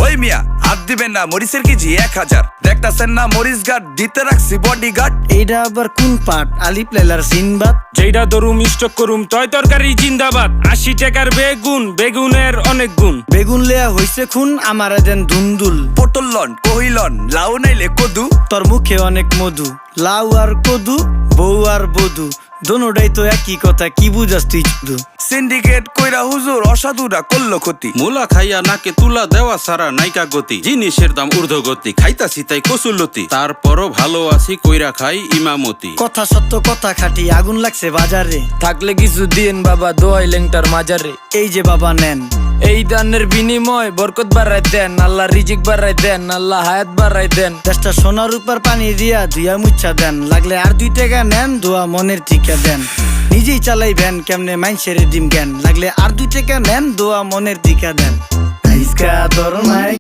ওই মিয়া হাত দিবেন না, মরিচের কেজি 1000। দেখতাছেন না মরিচ গার্ড দিতে রাখছি বডি গার্ড। এইটা আবার কোন পাট? আলিপ লাইলার সিনবাদ। যেইটা ধরুম স্টক করুম তয় তরকারি জিন্দাবাদ। 80 টাকার বেগুন, বেগুনের অনেক গুণ। বেগুন লেয়া হইছে খুন, আমারে দেন ধুন্দুল। পটল লন, কহিলন, লাউ নাইলে কদু। তোর মুখে অনেক মধু, লাউ আর কদু, বউ আর বধু, দোনোটাই তো একই কথা, কি বুঝাস তুই শুধু? সিন্ডিকেট কইরা হুজুর অসাধুরা করলো ক্ষতি। মুলা খাইয়া নাকে তুলা দেওয়া সারা নাইকা গতি। জিনিসের দাম ঊর্ধ্বগতি, খাইতাছি তাই কসুলতি। তারপরও ভালো আছি কইরা খাই ইমামতি। কথা সত্য কথা খাটি, আগুন লাগছে বাজারে। থাকলে কিছু দিন বাবা, দোয়াই লেংটার মাজারে। এই যে বাবা নেন, এই দানের বিনিময় বরকত বাড়াই দেন, আল্লাহ রিজিক বাড়াই দেন, আল্লাহ হায়াত বাড়াই দেন। দেশটা সোনার উপর পানি দিয়া ধুইয়া মুচ্ছা দেন। লাগলে আর 2 টাকা নেন, দোয়া মনের টিকা দেন। নিজেই চালাই ভ্যান, কেমনে মাইনসেরে দিম জ্ঞান। লাগলে আর 2 টাকা নেন, দোয়া মনের টিকা দেন। আইসকা তোর নাই